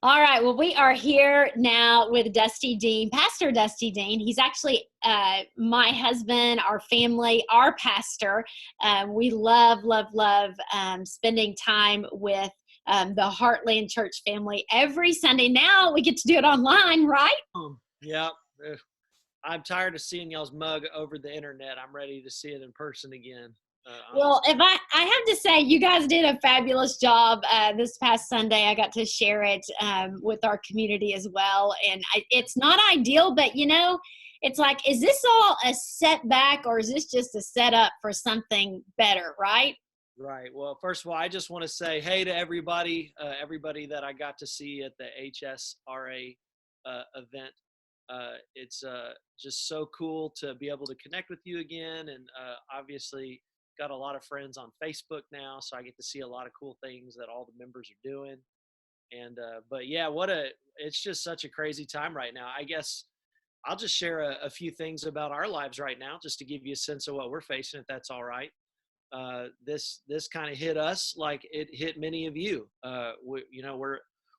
All right. Well, we are here now with Dusty Dean, Pastor Dusty Dean. He's actually my husband, our family, our pastor. We love spending time with the Heartland Church family every Sunday. Now we get to do it online, right? Yeah. I'm tired of seeing y'all's mug over the internet. I'm ready to see it in person again. Well, if I have to say, you guys did a fabulous job this past Sunday. I got to share it with our community as well. And it's not ideal, but it's like, is this all a setback or is this just a setup for something better, right? Right. Well, first of all, I just want to say hey to everybody that I got to see at the HSRA event. It's just so cool to be able to connect with you again. And obviously got a lot of friends on Facebook now, so I get to see a lot of cool things that all the members are doing. And but yeah, it's just such a crazy time right now. I guess I'll just share a few things about our lives right now, just to give you a sense of what we're facing, if that's all right. This kind of hit us like it hit many of you.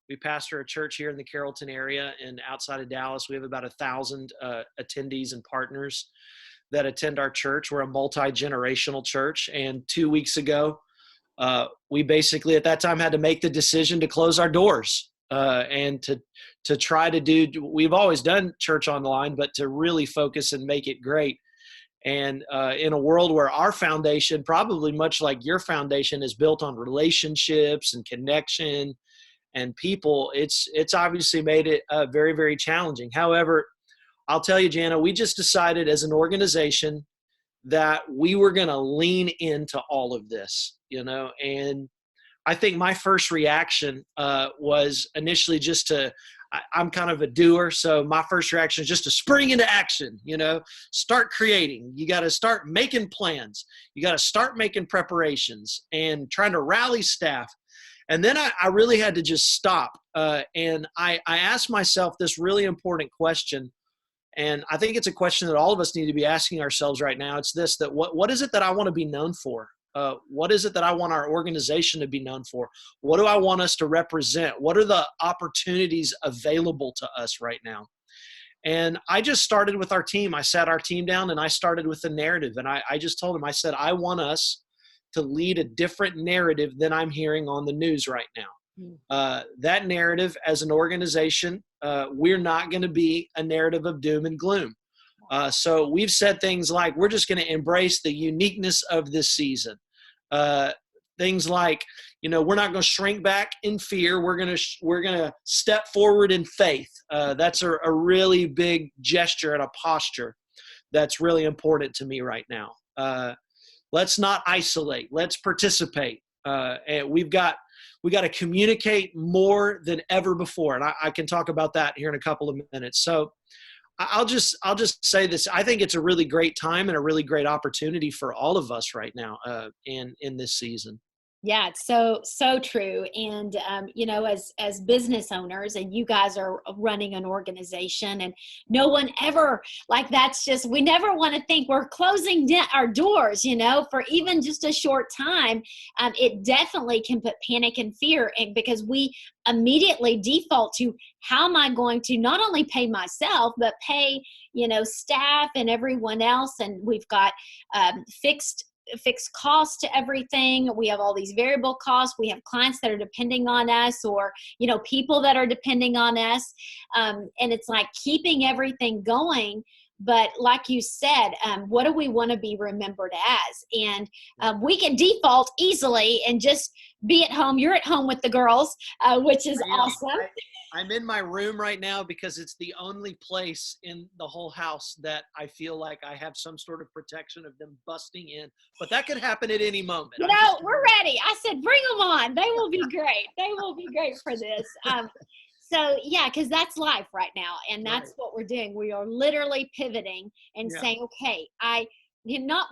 We pastor a church here in the Carrollton area, and outside of Dallas, we have about 1,000 attendees and partners that attend our church. We're a multi-generational church. And 2 weeks ago, we basically at that time had to make the decision to close our doors and to try to do, we've always done church online, but to really focus and make it great. And in a world where our foundation, probably much like your foundation, is built on relationships and connection and people, it's obviously made it very, very challenging. However, I'll tell you, Jana, we just decided as an organization that we were going to lean into all of this, and I think my first reaction was initially I'm kind of a doer. So my first reaction is just to spring into action, start creating. You got to start making plans. You got to start making preparations and trying to rally staff. And then I really had to just stop. And I asked myself this really important question. And I think it's a question that all of us need to be asking ourselves right now. It's this, that what is it that I want to be known for? What is it that I want our organization to be known for? What do I want us to represent? What are the opportunities available to us right now? And I just started with our team. I sat our team down and I started with the narrative. And I just told them, I said, I want us to lead a different narrative than I'm hearing on the news right now. That narrative as an organization, we're not going to be a narrative of doom and gloom. So we've said things like, we're just going to embrace the uniqueness of this season. Things like, we're not going to shrink back in fear. We're going to step forward in faith. That's a really big gesture and a posture that's really important to me right now. Let's not isolate. Let's participate. And we got to communicate more than ever before. And I can talk about that here in a couple of minutes. So I'll just say this. I think it's a really great time and a really great opportunity for all of us right now in this season. Yeah, it's so true. And as business owners, and you guys are running an organization, and no one ever, like, we never want to think we're closing our doors, for even just a short time. It definitely can put panic and fear, and because we immediately default to, how am I going to not only pay myself, but pay, staff and everyone else. And we've got fixed costs to everything. We have all these variable costs. We have clients that are depending on us, or, people that are depending on us. And it's like keeping everything going. But like you said, what do we want to be remembered as? And we can default easily and just be at home. You're at home with the girls, which is awesome. I'm in my room right now because it's the only place in the whole house that I feel like I have some sort of protection of them busting in. But that could happen at any moment. We're ready. I said, bring them on. They will be great. They will be great for this. So yeah, because that's life right now. And that's what we're doing. We are literally pivoting and saying, okay, not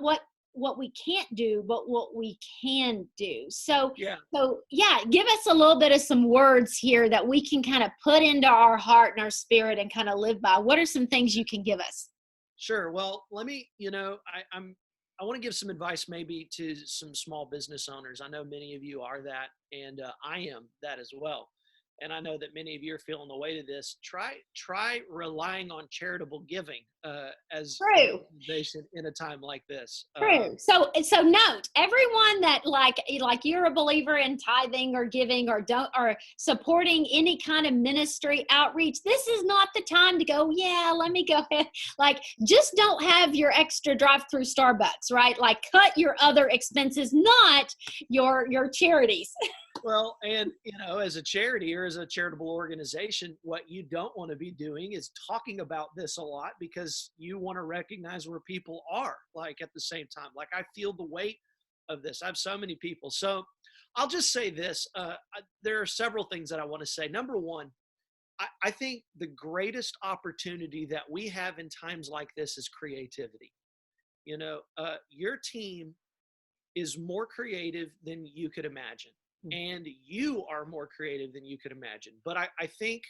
what we can't do, but what we can do. So give us a little bit of some words here that we can kind of put into our heart and our spirit and kind of live by. What are some things you can give us? Sure. Well, let me, I want to give some advice maybe to some small business owners. I know many of you are that, and I am that as well. and I know that many of you are feeling the weight of this, try relying on charitable giving as an True. organization in a time like this. True. So note, everyone that like you're a believer in tithing or giving or don't or supporting any kind of ministry outreach. This is not the time to go, yeah, let me go ahead. Like, just don't have your extra drive-through Starbucks, right? Like, cut your other expenses, not your charities. Well, and as a charity or as a charitable organization, what you don't want to be doing is talking about this a lot, because you want to recognize where people are, like, at the same time. Like, I feel the weight of this. I have so many people. So I'll just say this. There are several things that I want to say. Number one, I think the greatest opportunity that we have in times like this is creativity. Your team is more creative than you could imagine. And you are more creative than you could imagine. But I think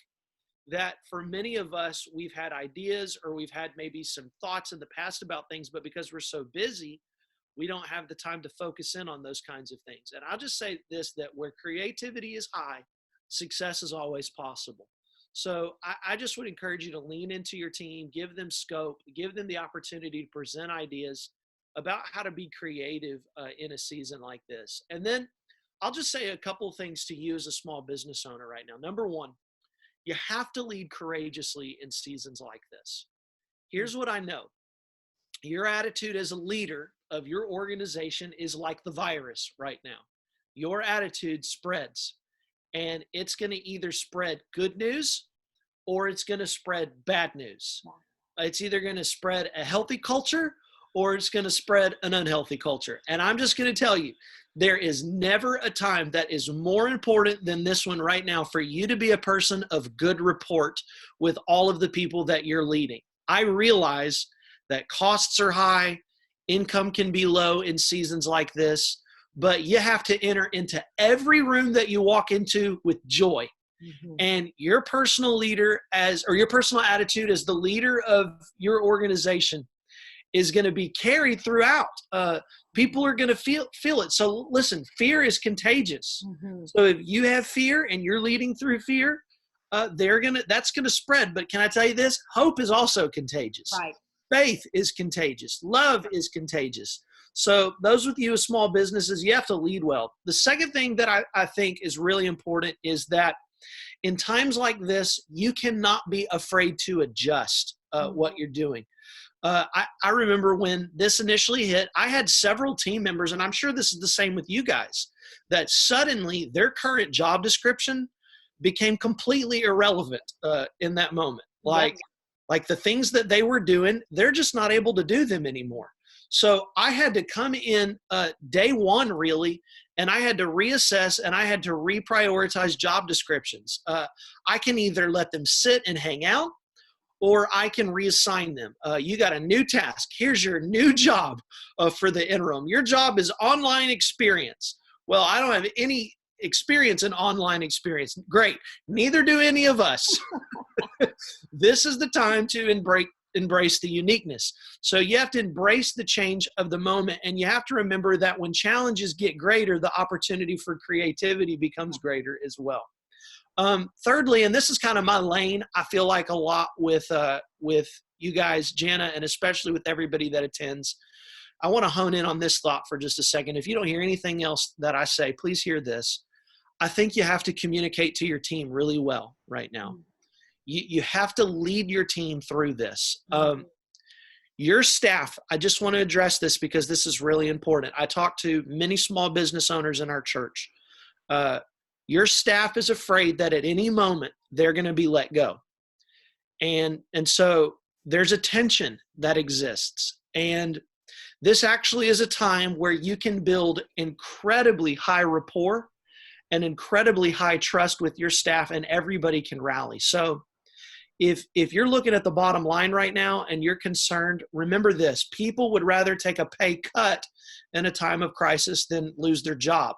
that for many of us, we've had ideas or we've had maybe some thoughts in the past about things, but because we're so busy, we don't have the time to focus in on those kinds of things. And I'll just say this, that where creativity is high, success is always possible. So I just would encourage you to lean into your team, give them scope, give them the opportunity to present ideas about how to be creative in a season like this. And then I'll just say a couple of things to you as a small business owner right now. Number one, you have to lead courageously in seasons like this. Here's what I know. Your attitude as a leader of your organization is like the virus right now. Your attitude spreads, and it's going to either spread good news or it's going to spread bad news. It's either going to spread a healthy culture or it's going to spread an unhealthy culture. And I'm just going to tell you, there is never a time that is more important than this one right now for you to be a person of good report with all of the people that you're leading. I realize that costs are high, income can be low in seasons like this, but you have to enter into every room that you walk into with joy. Mm-hmm. And your personal leader your personal attitude as the leader of your organization is going to be carried throughout. People are going to feel it. So listen, fear is contagious. Mm-hmm. So if you have fear and you're leading through fear, that's going to spread. But can I tell you this? Hope is also contagious. Right. Faith is contagious. Love is contagious. So those with you as small businesses, you have to lead well. The second thing that I think is really important is that in times like this, you cannot be afraid to adjust what you're doing. I remember when this initially hit, I had several team members, and I'm sure this is the same with you guys, that suddenly their current job description became completely irrelevant in that moment. Like the things that they were doing, they're just not able to do them anymore. So I had to come in day one, really, and I had to reassess and I had to reprioritize job descriptions. I can either let them sit and hang out, or I can reassign them. You got a new task. Here's your new job for the interim. Your job is online experience. Well, I don't have any experience in online experience. Great. Neither do any of us. This is the time to embrace the uniqueness. So you have to embrace the change of the moment, and you have to remember that when challenges get greater, the opportunity for creativity becomes greater as well. Thirdly, and this is kind of my lane, I feel like a lot with you guys, Jana, and especially with everybody that attends, I want to hone in on this thought for just a second. If you don't hear anything else that I say, please hear this. I think you have to communicate to your team really well right now. You have to lead your team through this. Your staff, I just want to address this because this is really important. I talk to many small business owners in our church. Your staff is afraid that at any moment they're going to be let go. And so there's a tension that exists. And this actually is a time where you can build incredibly high rapport and incredibly high trust with your staff, and everybody can rally. So if you're looking at the bottom line right now and you're concerned, remember this: people would rather take a pay cut in a time of crisis than lose their job.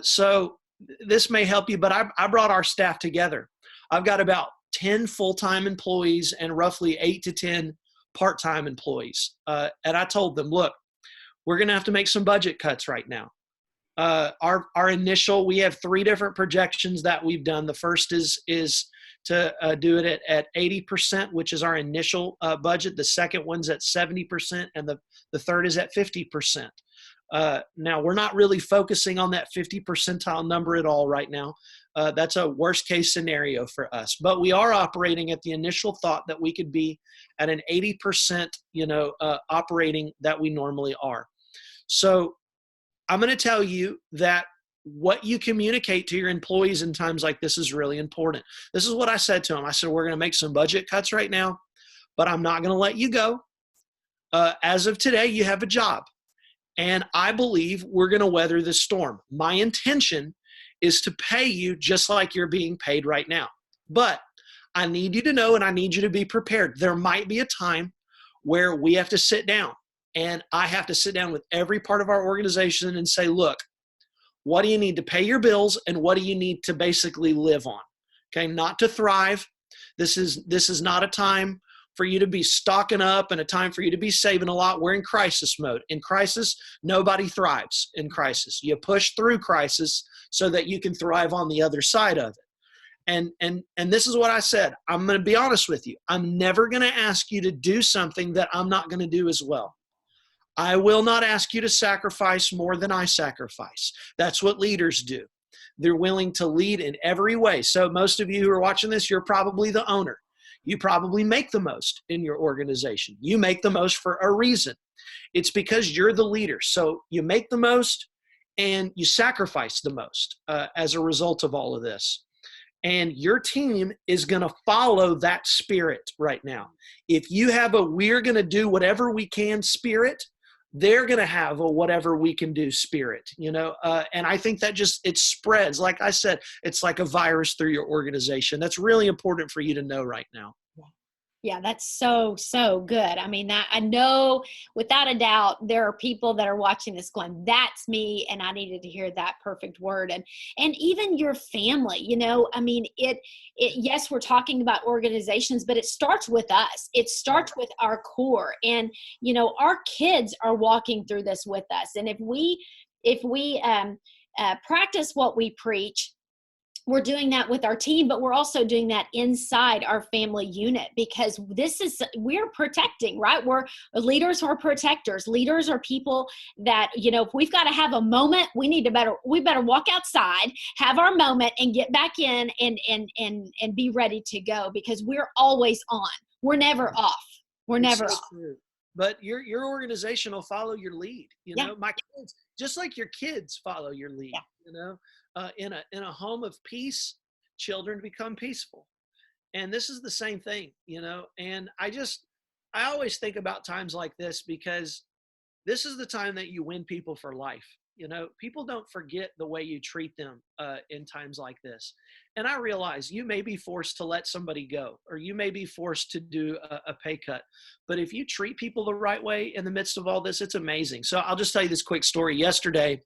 So this may help you, but I brought our staff together. I've got about 10 full-time employees and roughly 8 to 10 part-time employees. And I told them, look, we're going to have to make some budget cuts right now. Our initial, we have 3 different projections that we've done. The first is to do it at 80%, which is our initial budget. The second one's at 70%, and the third is at 50%. Now, we're not really focusing on that 50 percentile number at all right now. That's a worst case scenario for us. But we are operating at the initial thought that we could be at an 80%, operating that we normally are. So I'm going to tell you that what you communicate to your employees in times like this is really important. This is what I said to them. I said, we're going to make some budget cuts right now, but I'm not going to let you go. As of today, you have a job. And I believe we're going to weather this storm. My intention is to pay you just like you're being paid right now. But I need you to know, and I need you to be prepared. There might be a time where we have to sit down, and I have to sit down with every part of our organization and say, look, what do you need to pay your bills, and what do you need to basically live on? Okay, not to thrive. This is not a time for you to be stocking up and a time for you to be saving a lot. We're in crisis mode. In crisis, nobody thrives in crisis. You push through crisis so that you can thrive on the other side of it. And this is what I said. I'm going to be honest with you. I'm never going to ask you to do something that I'm not going to do as well. I will not ask you to sacrifice more than I sacrifice. That's what leaders do. They're willing to lead in every way. So most of you who are watching this, you're probably the owner. You probably make the most in your organization. You make the most for a reason. It's because you're the leader. So you make the most and you sacrifice the most as a result of all of this. And your team is going to follow that spirit right now. If you have a we're going to do whatever we can spirit, they're going to have a whatever we can do spirit, and I think that it spreads. Like I said, it's like a virus through your organization. That's really important for you to know right now. Yeah, that's so, so good. I mean, I know without a doubt, there are people that are watching this going, that's me. And I needed to hear that perfect word. And even your family, I mean, yes, we're talking about organizations, but it starts with us. It starts with our core. And, our kids are walking through this with us. And if we practice what we preach, we're doing that with our team, but we're also doing that inside our family unit, because we're protecting, right? Leaders are protectors. Leaders are people that, if we've got to have a moment, we better walk outside, have our moment, and get back in and be ready to go, because we're always on. We're never off. We're never off. True. But your organization will follow your lead. My kids, just like your kids follow your lead. In a home of peace, children become peaceful, and this is the same thing. And I always think about times like this, because this is the time that you win people for life. People don't forget the way you treat them in times like this. And I realize you may be forced to let somebody go, or you may be forced to do a pay cut. But if you treat people the right way in the midst of all this, it's amazing. So I'll just tell you this quick story. Yesterday,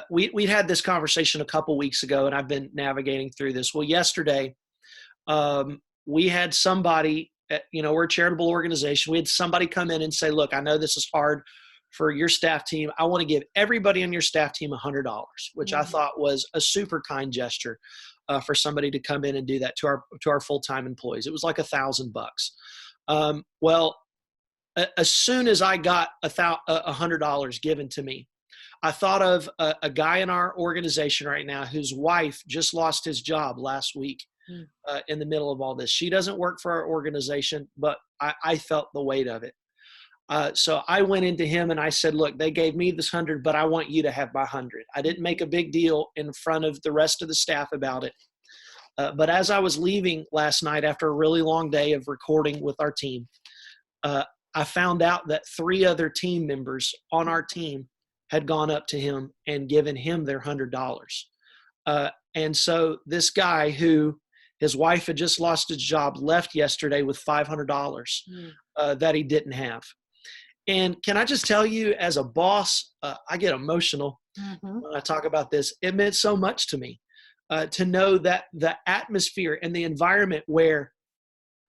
we had this conversation a couple weeks ago, and I've been navigating through this. Well, yesterday, we had somebody, we're a charitable organization. We had somebody come in and say, look, I know this is hard for your staff team. I want to give everybody on your staff team $100, which I thought was a super kind gesture for somebody to come in and do that to our full-time employees. It was like $1,000. Well, as soon as I got $100 given to me, I thought of a guy in our organization right now whose wife just lost his job last week in the middle of all this. She doesn't work for our organization, but I felt the weight of it. So I went into him and I said, look, they gave me this 100, but I want you to have my 100. I didn't make a big deal in front of the rest of the staff about it. But as I was leaving last night after a really long day of recording with our team, I found out that 3 other team members on our team had gone up to him and given him their $100. And so this guy who his wife had just lost his job left yesterday with $500 that he didn't have. And can I just tell you, as a boss, I get emotional when I talk about this. It meant so much to me to know that the atmosphere and the environment where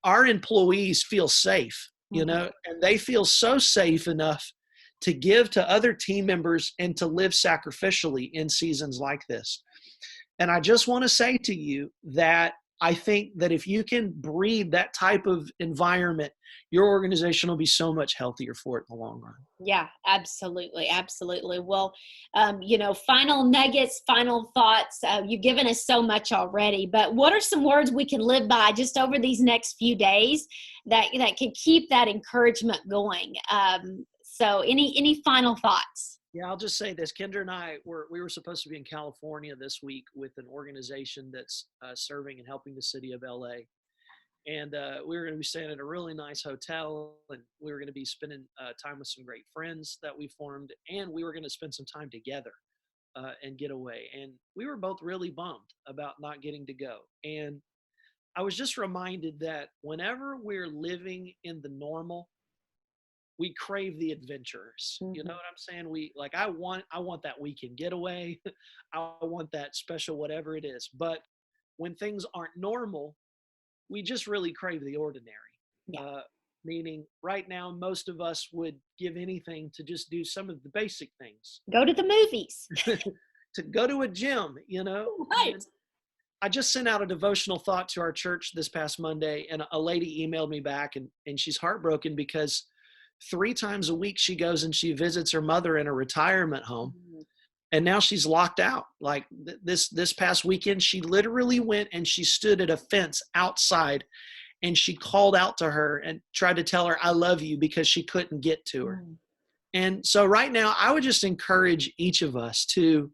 our employees feel safe, and they feel so safe enough to give to other team members and to live sacrificially in seasons like this. And I just want to say to you that I think that if you can breed that type of environment, your organization will be so much healthier for it in the long run. Yeah, absolutely. Absolutely. Well, final nuggets, final thoughts. You've given us so much already, but what are some words we can live by just over these next few days that can keep that encouragement going? So any final thoughts? Yeah, I'll just say this. Kendra and I we were supposed to be in California this week with an organization that's serving and helping the city of LA. And we were going to be staying at a really nice hotel, and we were going to be spending time with some great friends that we formed, and we were going to spend some time together and get away. And we were both really bummed about not getting to go. And I was just reminded that whenever we're living in the normal, we crave the adventures. You know what I'm saying? I want that weekend getaway. I want that special whatever it is. But when things aren't normal, we just really crave the ordinary. Yeah. Meaning right now, most of us would give anything to just do some of the basic things. Go to the movies. To go to a gym, Right. And I just sent out a devotional thought to our church this past Monday, and a lady emailed me back, and she's heartbroken because 3 times a week she goes and she visits her mother in a retirement home. And now she's locked out. Like this past weekend, she literally went and she stood at a fence outside, and she called out to her and tried to tell her, I love you, because she couldn't get to her. And so right now, I would just encourage each of us to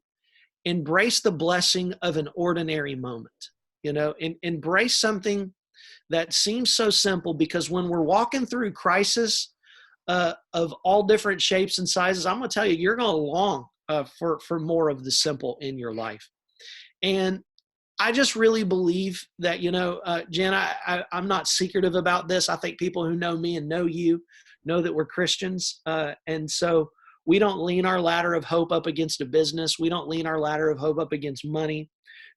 embrace the blessing of an ordinary moment, embrace something that seems so simple, because when we're walking through crisis of all different shapes and sizes, I'm going to tell you, you're going to long for more of the simple in your life. And I just really believe that, Jen, I'm not secretive about this. I think people who know me and know you know that we're Christians. And so we don't lean our ladder of hope up against a business. We don't lean our ladder of hope up against money,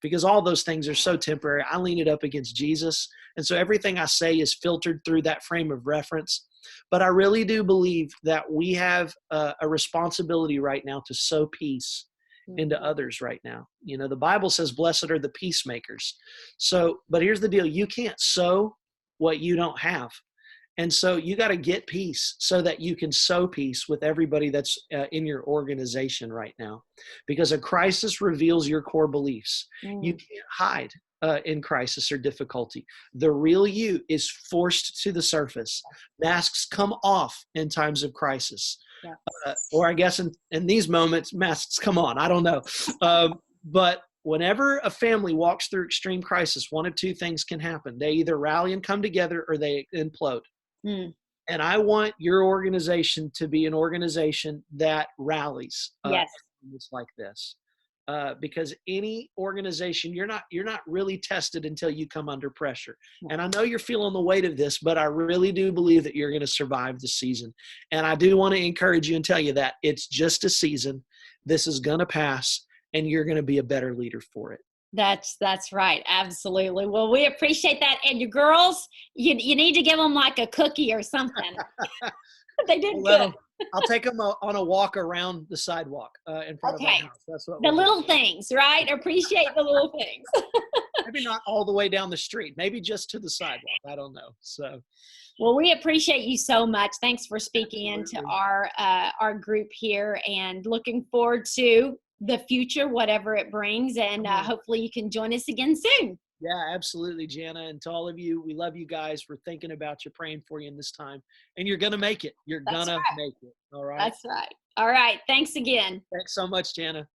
because all those things are so temporary. I lean it up against Jesus. And so everything I say is filtered through that frame of reference. But I really do believe that we have a responsibility right now to sow peace into others right now. The Bible says, blessed are the peacemakers. So, but here's the deal. You can't sow what you don't have. And so you got to get peace so that you can sow peace with everybody that's in your organization right now, because a crisis reveals your core beliefs. You can't hide in crisis or difficulty. The real you is forced to the surface. Masks come off in times of crisis. Yeah. Or I guess in these moments, masks come on. I don't know. But whenever a family walks through extreme crisis, one of two things can happen. They either rally and come together, or they implode. And I want your organization to be an organization that rallies yes. in moments like this. Because any organization, you're not really tested until you come under pressure. And I know you're feeling the weight of this, but I really do believe that you're going to survive the season. And I do want to encourage you and tell you that it's just a season. This is going to pass, and you're going to be a better leader for it. That's right. Absolutely. Well, we appreciate that. And your girls, you need to give them like a cookie or something. They did good. I'll take them on a walk around the sidewalk in front of my house. That's what the little things, right? Appreciate the little things. Maybe not all the way down the street. Maybe just to the sidewalk. I don't know. So, well, we appreciate you so much. Thanks for speaking into our group here, and looking forward to the future, whatever it brings. And hopefully you can join us again soon. Yeah, absolutely, Jana. And to all of you, we love you guys. We're thinking about you, praying for you in this time. And you're going to make it. You're going to make it. All right? That's right. All right. Thanks again. Thanks so much, Jana.